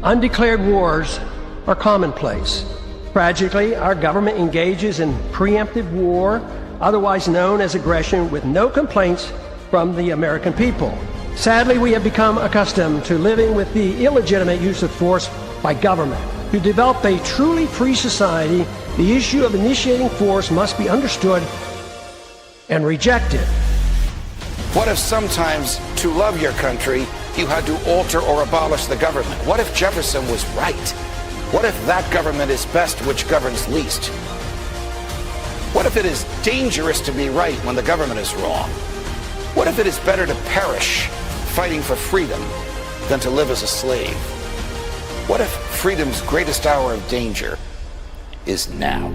Undeclared wars are commonplace. Tragically, our government engages in preemptive war, otherwise known as aggression, with no complaints from the American people. Sadly, we have become accustomed to living with the illegitimate use of force by government. To develop a truly free society, the issue of initiating force must be understood and rejected. What if sometimes, to love your country, you had to alter or abolish the government? What if Jefferson was right? What if that government is best which governs least? What if it is dangerous to be right when the government is wrong? What if it is better to perish fighting for freedom than to live as a slave? What if freedom's greatest hour of danger is now?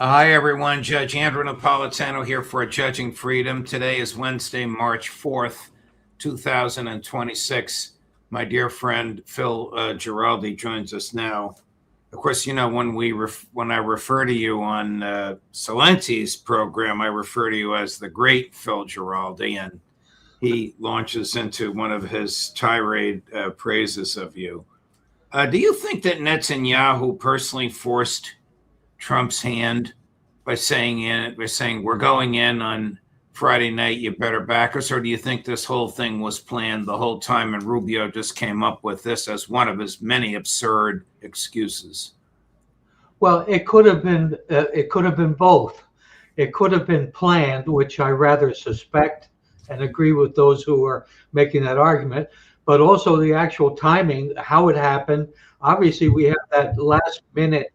Hi, everyone. Judge Andrew Napolitano here for Judging Freedom. Today is Wednesday, March 4th, 2026. My dear friend Phil Giraldi joins us now. Of course, you know, when I refer to you on Salenti's program, I refer to you as the great Phil Giraldi, and he launches into one of his tirade praises of you. Do you think that Netanyahu personally forced Trump's hand by saying we're going in on Friday night, you better back us? Or do you think this whole thing was planned the whole time and Rubio just came up with this as one of his many absurd excuses? Well, it could have been both. It could have been planned, which I rather suspect and agree with those who are making that argument, but also the actual timing, how it happened. Obviously, we have that last minute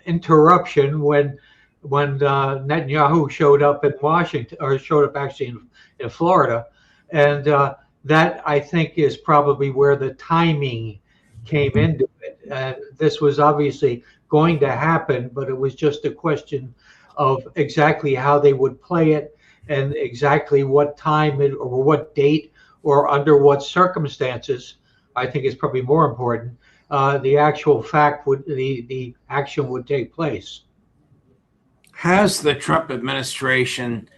interruption when Netanyahu showed up in Washington, or showed up actually in Florida, and that I think is probably where the timing came into it. And this was obviously going to happen, but it was just a question of exactly how they would play it and exactly what time or what date or under what circumstances. I think is probably more important. The actual fact the action would take place. Has the Trump administration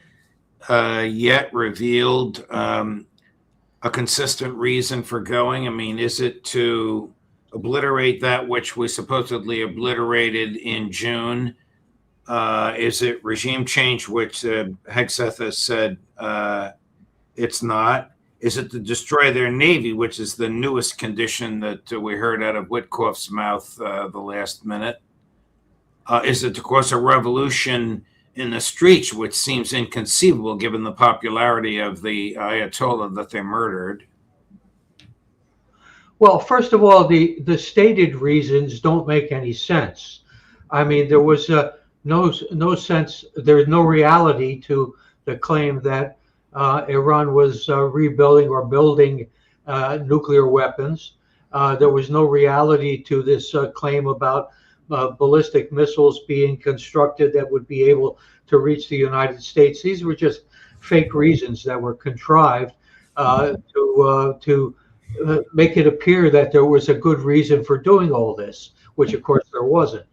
yet revealed a consistent reason for going? I mean, is it to obliterate that which we supposedly obliterated in June? Is it regime change, which Hegseth has said it's not? Is it to destroy their Navy, which is the newest condition that we heard out of Witkoff's mouth the last minute? Is it to cause a revolution in the streets, which seems inconceivable given the popularity of the Ayatollah that they murdered? Well, first of all, the stated reasons don't make any sense. I mean, there was no sense, there's no reality to the claim that Iran was rebuilding or building nuclear weapons. There was no reality to this claim about ballistic missiles being constructed that would be able to reach the United States. These were just fake reasons that were contrived to make it appear that there was a good reason for doing all this, which of course there wasn't.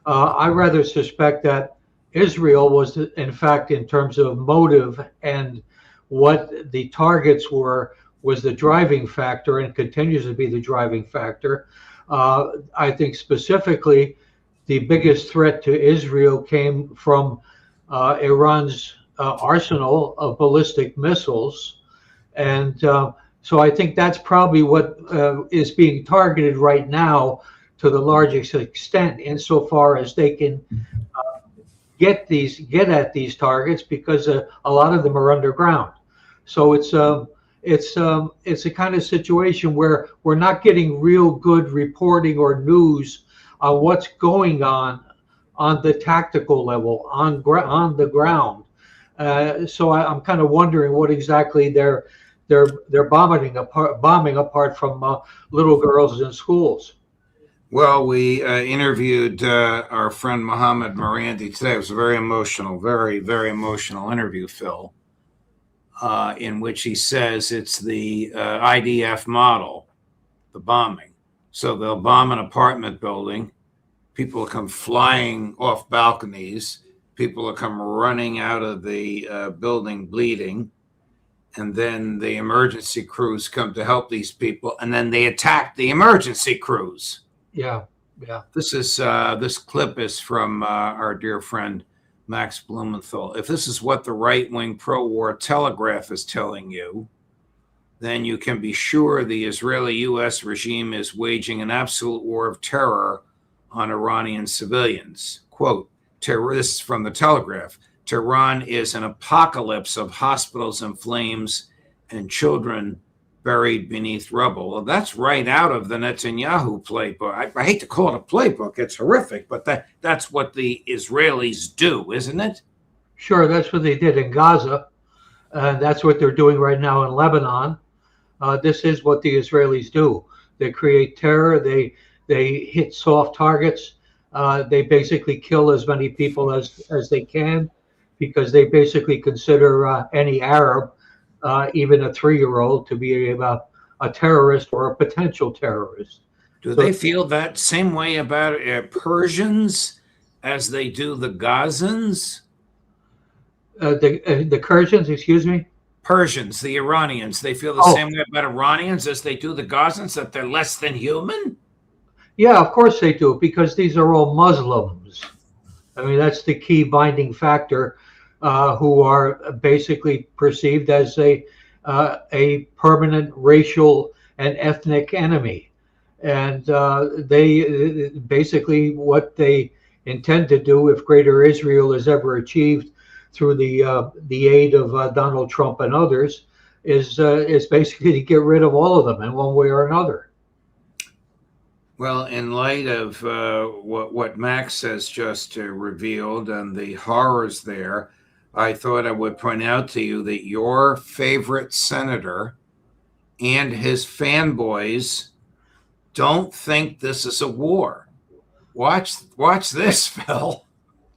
I rather suspect that Israel was, in fact, in terms of motive and what the targets were, was the driving factor and continues to be the driving factor. I think specifically the biggest threat to Israel came from Iran's arsenal of ballistic missiles. And so I think that's probably what is being targeted right now to the largest extent, insofar as they can get at these targets, because a lot of them are underground. So it's a kind of situation where we're not getting real good reporting or news on what's going on the tactical level, on the ground. So I'm kind of wondering what exactly they're bombing apart from little girls in schools. Well, we interviewed our friend Mohammed Morandi today. It was a very emotional, very, very emotional interview, Phil, in which he says it's the IDF model, the bombing. So they'll bomb an apartment building. people come flying off balconies, people come running out of the building bleeding, and then the emergency crews come to help these people, and then they attack the emergency crews. Yeah, yeah. This clip is from our dear friend Max Blumenthal. If this is what the right-wing pro-war Telegraph is telling you, then you can be sure the Israeli-U.S. regime is waging an absolute war of terror on Iranian civilians. Quote, terrorists from the Telegraph, Tehran is an apocalypse of hospitals in flames and children buried beneath rubble. Well, that's right out of the Netanyahu playbook. I hate to call it a playbook. It's horrific, but that's what the Israelis do, isn't it? Sure, that's what they did in Gaza. That's what they're doing right now in Lebanon. This is what the Israelis do. They create terror. They hit soft targets. They basically kill as many people as they can, because they basically consider any Arab, even a 3-year-old, to be a terrorist or a potential terrorist. Do they feel that same way about Persians as they do the Gazans? The Kurds, excuse me? Persians, the Iranians, they feel the same way about Iranians as they do the Gazans, that they're less than human? Yeah, of course they do, because these are all Muslims. I mean, that's the key binding factor, who are basically perceived as a permanent racial and ethnic enemy. And they basically, what they intend to do, if Greater Israel is ever achieved through the aid of Donald Trump and others, is basically to get rid of all of them in one way or another. Well, in light of what Max has just revealed and the horrors there, I thought I would point out to you that your favorite senator and his fanboys don't think this is a war. Watch this, Phil.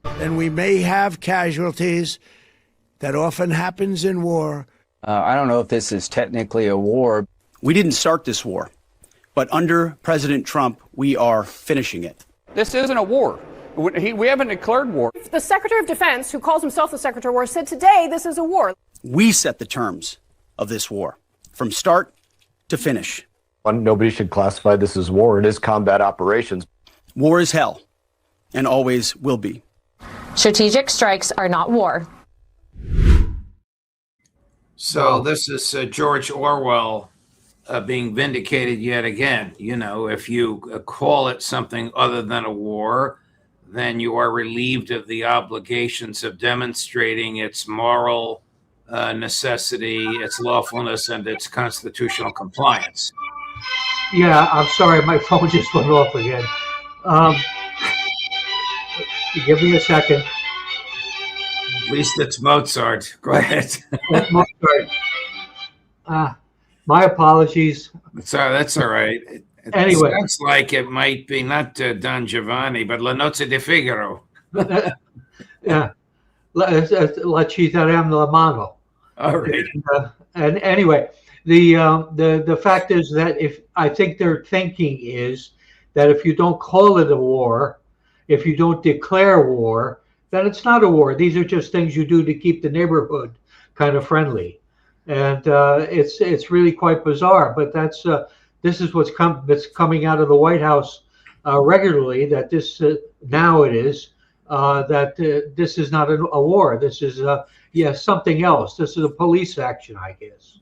And we may have casualties. That often happens in war. I don't know if this is technically a war. We didn't start this war, but under President Trump, we are finishing it. This isn't a war. We haven't declared war. The Secretary of Defense, who calls himself the Secretary of War, said today this is a war. We set the terms of this war, from start to finish. Nobody should classify this as war. It is combat operations. War is hell, and always will be. Strategic strikes are not war. So this is George Orwell being vindicated yet again. You know, if you call it something other than a war, then you are relieved of the obligations of demonstrating its moral necessity, its lawfulness, and its constitutional compliance. Yeah, I'm sorry, my phone just went off again. Give me a second. At least it's Mozart. Go ahead. That's Mozart. My apologies. That's all right. It Anyway. sounds like it might be not Don Giovanni, but La Nozze di Figaro. Yeah, La Città la Mano. All right. And anyway, the fact is that I think their thinking is that if you don't call it a war, if you don't declare war, then it's not a war. These are just things you do to keep the neighborhood kind of friendly, and it's really quite bizarre. But this is what's coming out of the White House regularly. That this now it is that this is not a war. This is something else. This is a police action, I guess.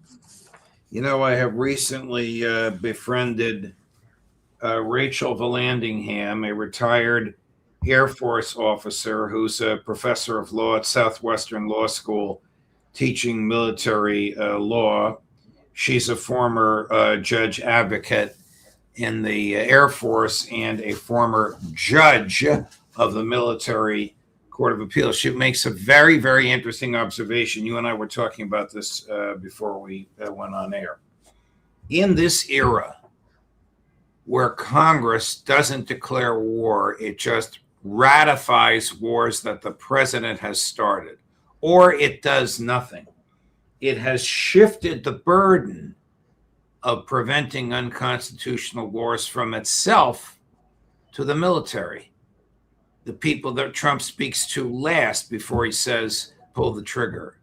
You know, I have recently befriended Rachel Vallandingham, a retired Air Force officer who's a professor of law at Southwestern Law School, teaching military law. She's a former judge advocate in the Air Force and a former judge of the Military Court of Appeals. She makes a very, very interesting observation. You and I were talking about this before we went on air. In this era where Congress doesn't declare war, it just ratifies wars that the president has started, or it does nothing. It has shifted the burden of preventing unconstitutional wars from itself to the military. the people that Trump speaks to last before he says, pull the trigger.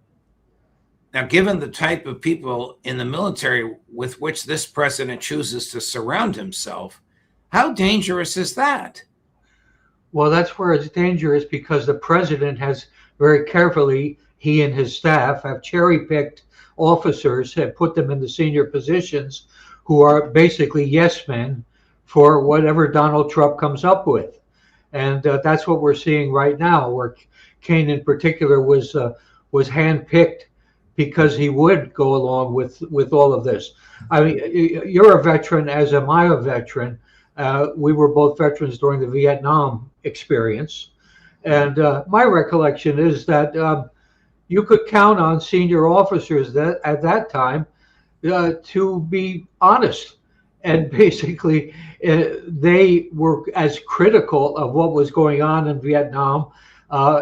Now, given the type of people in the military with which this president chooses to surround himself, how dangerous is that? Well, that's where it's dangerous, because the president has very carefully, he and his staff have cherry-picked officers, have put them in the senior positions who are basically yes men for whatever Donald Trump comes up with. And that's what we're seeing right now, where Kane in particular was handpicked because he would go along with all of this. I mean, you're a veteran, as am I a veteran. We were both veterans during the Vietnam experience. And my recollection is that you could count on senior officers that at that time to be honest. And basically, they were as critical of what was going on in Vietnam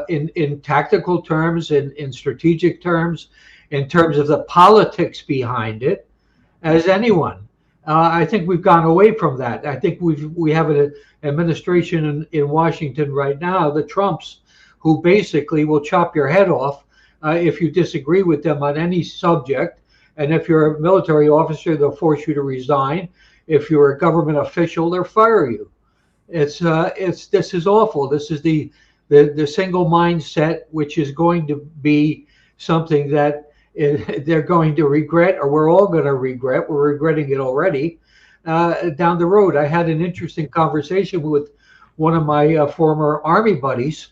in tactical terms, in strategic terms, in terms of the politics behind it, as anyone. I think we've gone away from that. I think we have an administration in Washington right now, the Trumps, who basically will chop your head off if you disagree with them on any subject. And if you're a military officer, they'll force you to resign. If you're a government official, they'll fire you. This is awful. This is the single mindset, which is going to be something that they're going to regret, or we're all going to regret. We're regretting it already down the road. I had an interesting conversation with one of my former Army buddies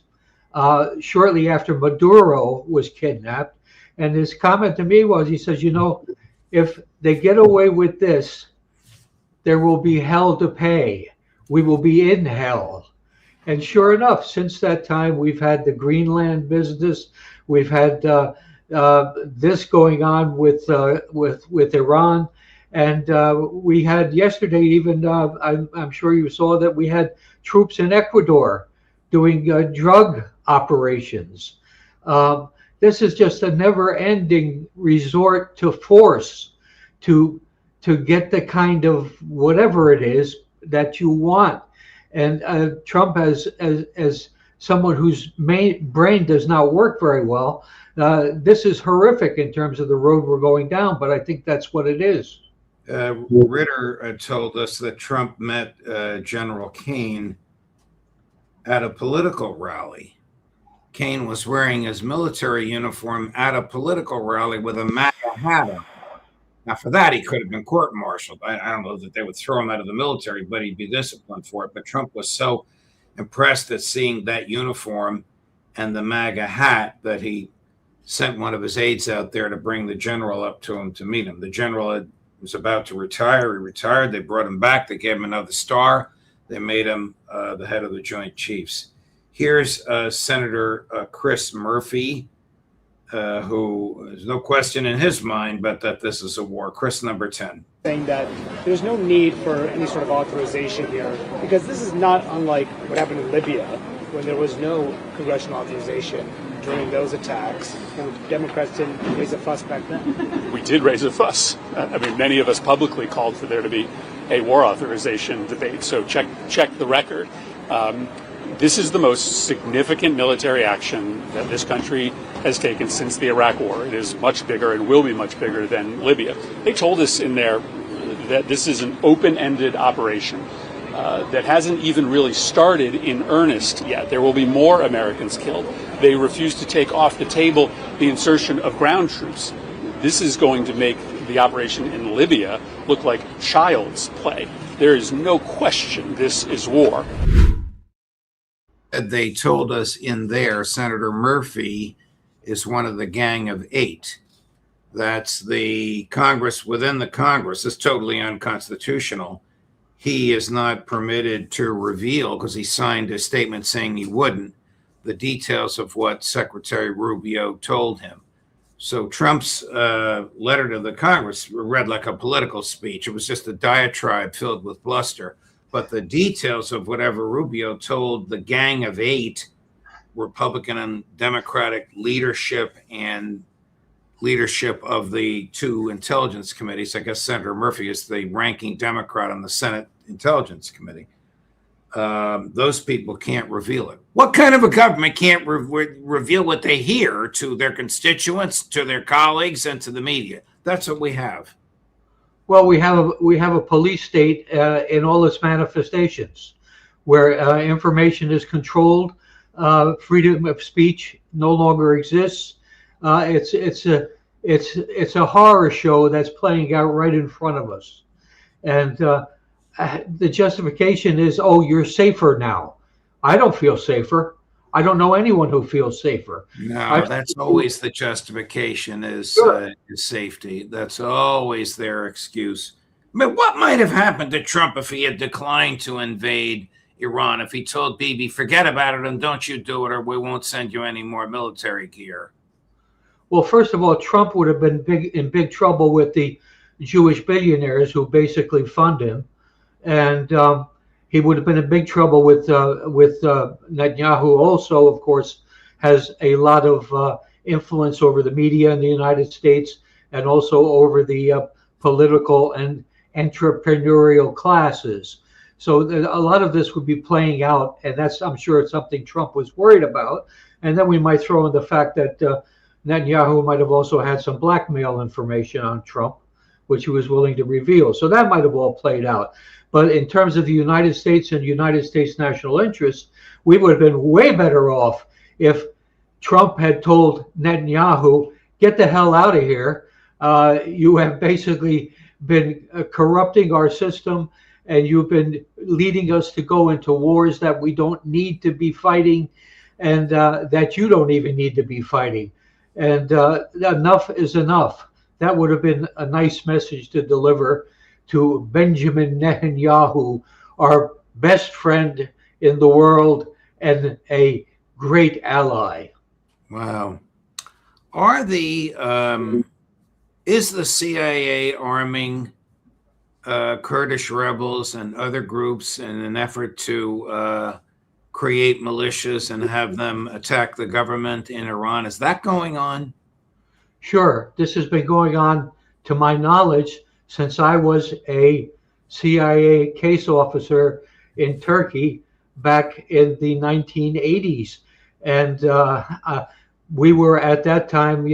shortly after Maduro was kidnapped. And his comment to me was, he says, if they get away with this, there will be hell to pay. We will be in hell. And sure enough, since that time, we've had the Greenland business. We've had this going on with Iran. And we had yesterday, even, I'm sure you saw that we had troops in Ecuador doing drug operations. This is just a never-ending resort to force to get the kind of whatever it is that you want. And Trump, as someone whose brain does not work very well, this is horrific in terms of the road we're going down. But I think that's what it is. Ritter told us that Trump met General Kane at a political rally. Kane was wearing his military uniform at a political rally with a MAGA hat on. Now, for that, he could have been court-martialed. I don't know that they would throw him out of the military, but he'd be disciplined for it. But Trump was so impressed at seeing that uniform and the MAGA hat that he sent one of his aides out there to bring the general up to him to meet him. The general was about to retire. He retired. They brought him back. They gave him another star. They made him the head of the Joint Chiefs. Here's Senator Chris Murphy, who there's no question in his mind, but that this is a war. Chris, number 10. Saying that there's no need for any sort of authorization here, because this is not unlike what happened in Libya, when there was no congressional authorization during those attacks, and the Democrats didn't raise a fuss back then. We did raise a fuss. I mean, many of us publicly called for there to be a war authorization debate, so check the record. This is the most significant military action that this country has taken since the Iraq War. It is much bigger and will be much bigger than Libya. They told us in there that this is an open-ended operation that hasn't even really started in earnest yet. There will be more Americans killed. They refuse to take off the table the insertion of ground troops. This is going to make the operation in Libya look like child's play. There is no question this is war. They told us in there, Senator Murphy is one of the Gang of Eight. That's the Congress within the Congress. It's totally unconstitutional. He is not permitted to reveal, because he signed a statement saying he wouldn't, the details of what Secretary Rubio told him. So Trump's letter to the Congress read like a political speech. It was just a diatribe filled with bluster. But the details of whatever Rubio told the Gang of Eight, Republican and Democratic leadership and leadership of the two intelligence committees, I guess Senator Murphy is the ranking Democrat on the Senate Intelligence Committee. those people can't reveal it. What kind of a government can't reveal what they hear to their constituents, to their colleagues, and to the media? That's what we have. Well, we have a police state in all its manifestations, where information is controlled, freedom of speech no longer exists. It's a horror show that's playing out right in front of us, and the justification is, oh, you're safer now. I don't feel safer. I don't know anyone who feels safer. No, that's always the justification is safety. That's always their excuse. I mean, what might have happened to Trump if he had declined to invade Iran? If he told Bibi, forget about it and don't you do it or we won't send you any more military gear? Well, first of all, Trump would have been in big trouble with the Jewish billionaires who basically fund him. And he would have been in big trouble with Netanyahu. Also, of course, has a lot of influence over the media in the United States and also over the political and entrepreneurial classes. So a lot of this would be playing out, and I'm sure it's something Trump was worried about. And then we might throw in the fact that Netanyahu might have also had some blackmail information on Trump, which he was willing to reveal. So that might have all played out. But in terms of the United States and United States national interest, we would have been way better off if Trump had told Netanyahu, get the hell out of here. You have basically been corrupting our system, and you've been leading us to go into wars that we don't need to be fighting, and that you don't even need to be fighting. And enough is enough. That would have been a nice message to deliver to Benjamin Netanyahu, our best friend in the world and a great ally. Wow. Is the CIA arming Kurdish rebels and other groups in an effort to create militias and have them attack the government in Iran? Is that going on? Sure. This has been going on, to my knowledge, since I was a CIA case officer in Turkey back in the 1980s. And we were at that time,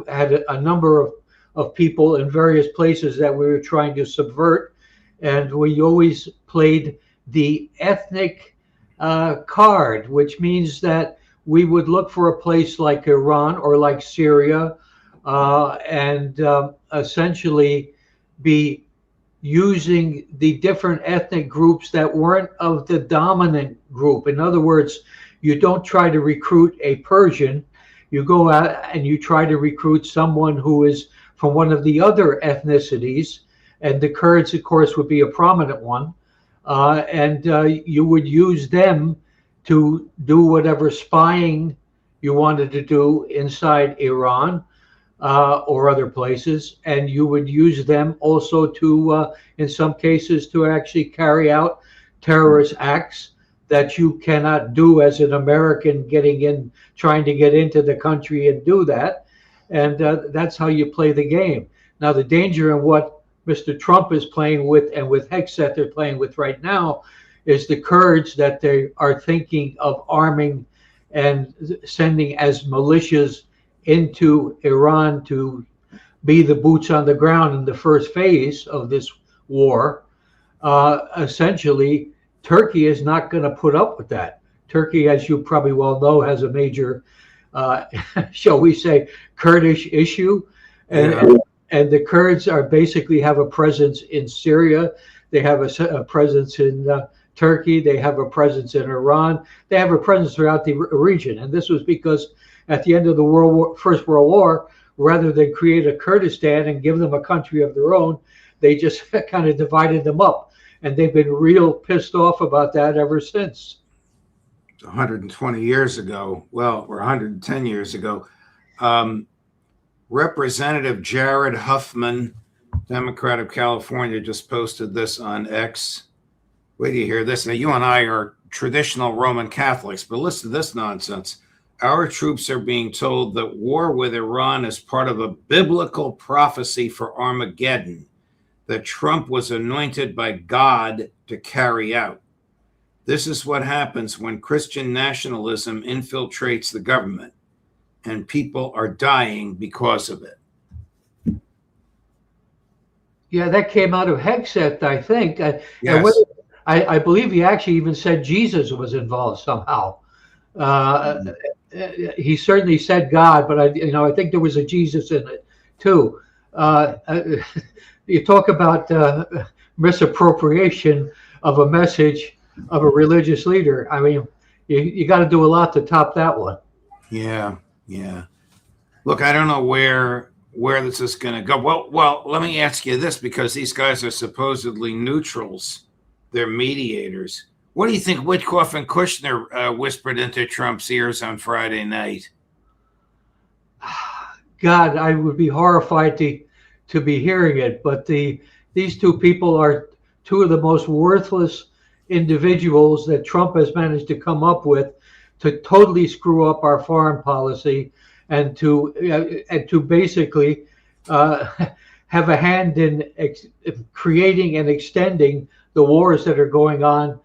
had a number of people in various places that we were trying to subvert. And we always played the ethnic card, which means that we would look for a place like Iran or like Syria and essentially be using the different ethnic groups that weren't of the dominant group. In other words, you don't try to recruit a Persian. You go out and you try to recruit someone who is from one of the other ethnicities. And the Kurds, of course, would be a prominent one. And you would use them to do whatever spying you wanted to do inside Iran. Or other places, and you would use them also to, in some cases, to actually carry out terrorist acts that you cannot do as an American trying to get into the country and do that. And that's how you play the game. Now, the danger in what Mr. Trump is playing with and with Hexet they're playing with right now is the Kurds that they are thinking of arming and sending as militias into Iran to be the boots on the ground in the first phase of this war. Essentially, Turkey is not going to put up with that. Turkey, as you probably well know, has a major, shall we say, Kurdish issue. And the Kurds basically have a presence in Syria. They have a presence in Turkey. They have a presence in Iran. They have a presence throughout the region. And this was because at the end of the First World War, rather than create a Kurdistan and give them a country of their own, they just kind of divided them up. And they've been real pissed off about that ever since. 120 years ago, or 110 years ago, Representative Jared Huffman, Democrat of California, just posted this on X. Wait till you hear this. Now, you and I are traditional Roman Catholics, but listen to this nonsense. Our troops are being told that war with Iran is part of a biblical prophecy for Armageddon that Trump was anointed by God to carry out. This is what happens when Christian nationalism infiltrates the government, and people are dying because of it. Yeah, that came out of Hegseth, I think. Yes. I believe he actually even said Jesus was involved somehow. He certainly said God, but I think there was a Jesus in it too. You talk about misappropriation of a message of a religious leader. I mean, you got to do a lot to top that one. Yeah. Look, I don't know where this is going to go. Well, let me ask you this, because these guys are supposedly neutrals. They're mediators. What do you think Witkoff and Kushner whispered into Trump's ears on Friday night? God, I would be horrified to be hearing it. But these two people are two of the most worthless individuals that Trump has managed to come up with to totally screw up our foreign policy and to basically have a hand in creating and extending the wars that are going on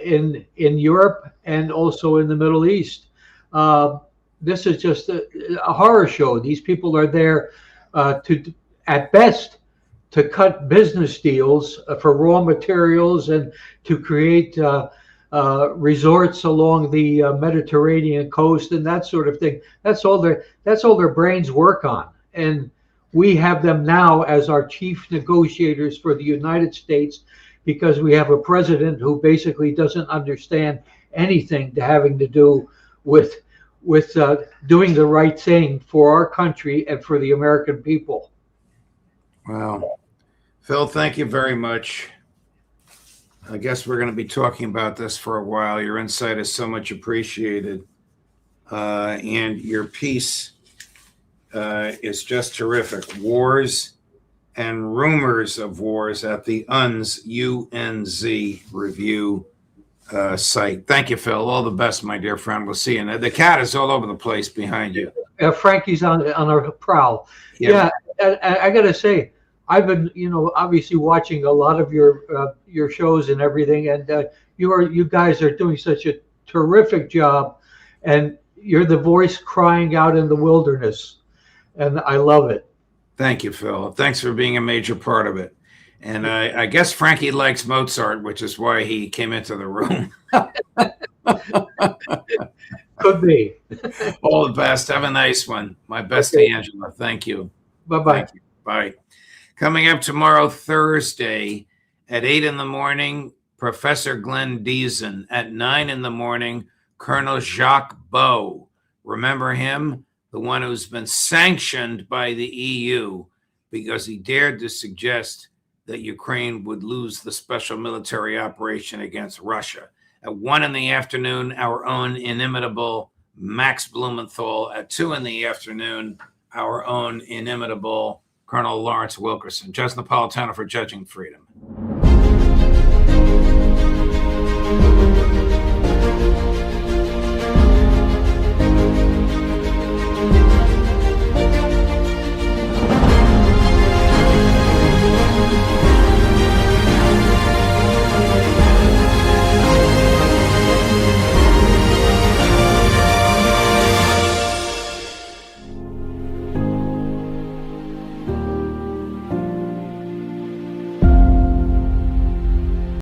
in Europe and also in the Middle East. This is just a horror show. These people are there at best, to cut business deals for raw materials and to create resorts along the Mediterranean coast and that sort of thing. That's all their brains work on. And we have them now as our chief negotiators for the United States, because we have a president who basically doesn't understand anything having to do with doing the right thing for our country and for the American people. Wow. Phil, thank you very much. I guess we're going to be talking about this for a while. Your insight is so much appreciated. And your piece is just terrific. Wars and rumors of wars at the UNZ review site. Thank you, Phil. All the best, my dear friend. We'll see you. The cat is all over the place behind you. Frankie's on a prowl. Yeah, I got to say, I've been, obviously watching a lot of your shows and everything, and you guys are doing such a terrific job, and you're the voice crying out in the wilderness, and I love it. Thank you, Phil. Thanks for being a major part of it. And I guess Frankie likes Mozart, which is why he came into the room. Could be. All the best. Have a nice one. My best to Angela. Thank you. Bye-bye. Thank you. Bye. Coming up tomorrow, Thursday, at 8 in the morning, Professor Glenn Deason. At 9 in the morning, Colonel Jacques Beau. Remember him? The one who's been sanctioned by the EU because he dared to suggest that Ukraine would lose the special military operation against Russia. At 1 in the afternoon, our own inimitable Max Blumenthal. At 2 in the afternoon, our own inimitable Colonel Lawrence Wilkerson. Judge Napolitano for Judging Freedom.